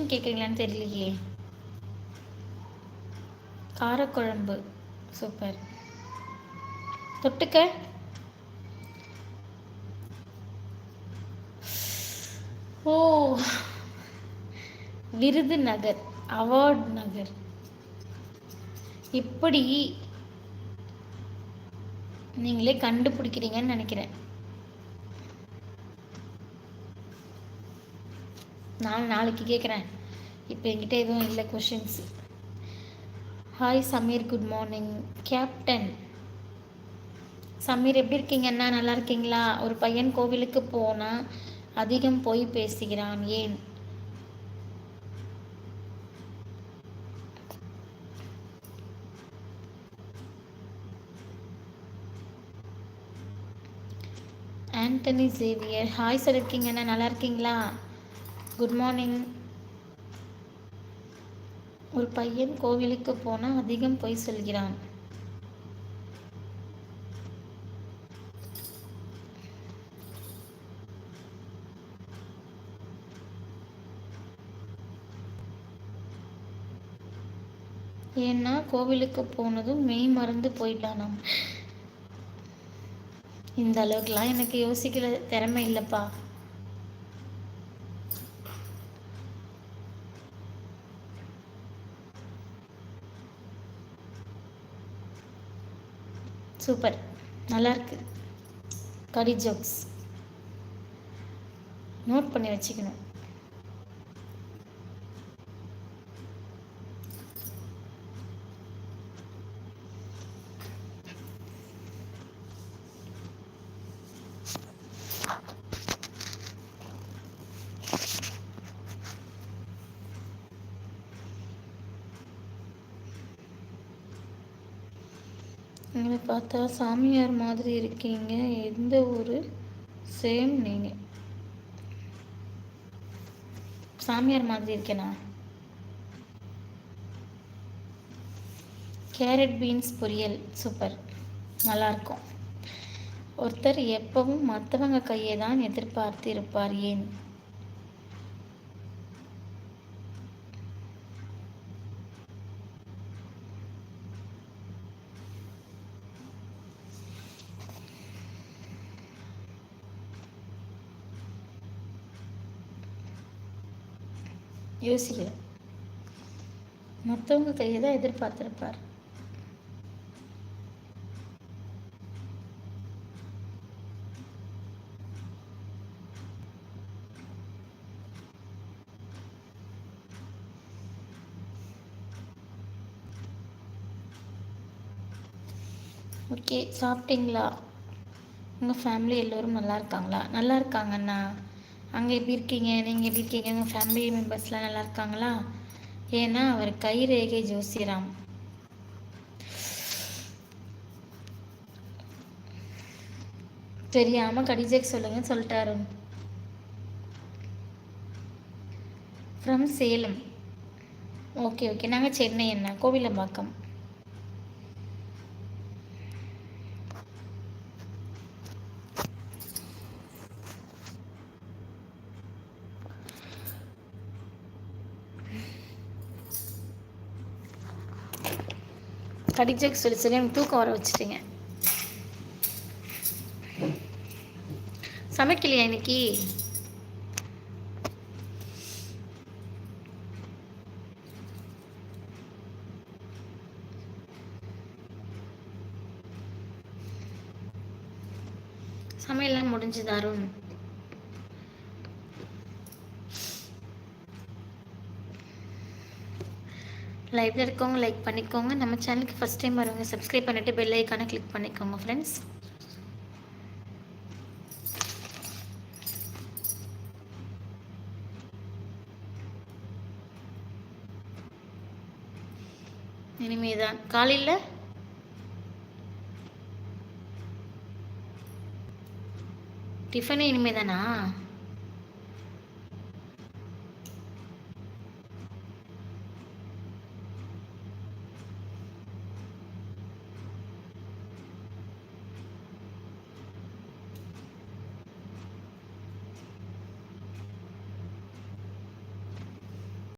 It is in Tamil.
கொஷின் கேட்குறீங்களான்னு தெரியலையே. காரக்குழம்பு. சூப்பர். தொட்டுக்க? ஓ, விருதுநகர், அவார்ட் நகர். இப்படி நீங்களே கண்டுபிடிக்கிறீங்கன்னு நினைக்கிறேன். நான் நாளைக்கு கேட்குறேன். இப்போ என்கிட்ட எதுவும் இல்லை questions. Hi Sameer, good morning. Captain Sameer எப்படி இருக்கீங்க அண்ணா? நல்லா இருக்கீங்களா? ஒரு பையன் கோவிலுக்கு போனால் அதிகம் பொய் பேசுகிறான், ஏன்? ஆண்டனி சேவியர், ஹாய் சொல்லியிருக்கீங்க அண்ணா, நல்லா இருக்கீங்களா? Good morning. ஒரு பையன் கோவிலுக்கு போனால் அதிகம் பொய் சொல்கிறான். ஏன்னா கோவிலுக்கு போனதும் மெய் மறந்து போயிட்டானாம். இந்த அளவுக்குலாம் எனக்கு யோசிக்கிற திறமை இல்லைப்பா. சூப்பர், நல்லா இருக்கு. கடி ஜோக்ஸ் நோட் பண்ணி வச்சுக்கணும். உங்களை பார்த்தா சாமியார் மாதிரி இருக்கீங்க. எந்த ஊர்? சேம். நீங்கள் சாமியார் மாதிரி இருக்கேனா? கேரட் பீன்ஸ் பொரியல். சூப்பர், நல்லாயிருக்கும். ஒருத்தர் எப்பவும் மற்றவங்க கையை தான் எதிர்பார்த்து இருப்பார், ஏன்? யோசிக்கல. மற்றவங்க கையை தான் எதிர்பார்த்துருப்பார். ஓகே, சாப்பிட்டீங்களா? உங்கள் ஃபேமிலி எல்லோரும் நல்லா இருக்காங்களா? நல்லா இருக்காங்கண்ணா. அங்கே எப்படி இருக்கீங்க? நீங்கள் எப்படி இருக்கீங்க? உங்கள் ஃபேமிலி மெம்பர்ஸ்லாம் நல்லா இருக்காங்களா? ஏன்னா அவர் கை ரேகை ஜோசியராம். தெரியாமல் கடிஜெக் சொல்லுங்கன்னு சொல்லிட்டாரு. ஃப்ரம் சேலம். ஓகே ஓகே, நாங்கள் சென்னை அண்ணா, கோவிலம்பாக்கம். கடிஜெக் சொல்லி சொல்லி எனக்கு தூக்கம் வர வச்சுட்டீங்க. சமைக்கலையா இன்னைக்கு? சமையல்லாம் முடிஞ்சுது அருண். லைவ்ல இருக்கவங்க லைக் பண்ணிக்கோங்க. நம்ம சேனலுக்கு ஃபர்ஸ்ட் டைம் வரவங்க சப்ஸ்கிரைப் பண்ணிட்டு பெல் ஐக்கானை கிளிக் பண்ணிக்கோங்க ஃப்ரெண்ட்ஸ். இனிமேதான் காலையில் டிஃபனே இனிமேதானா?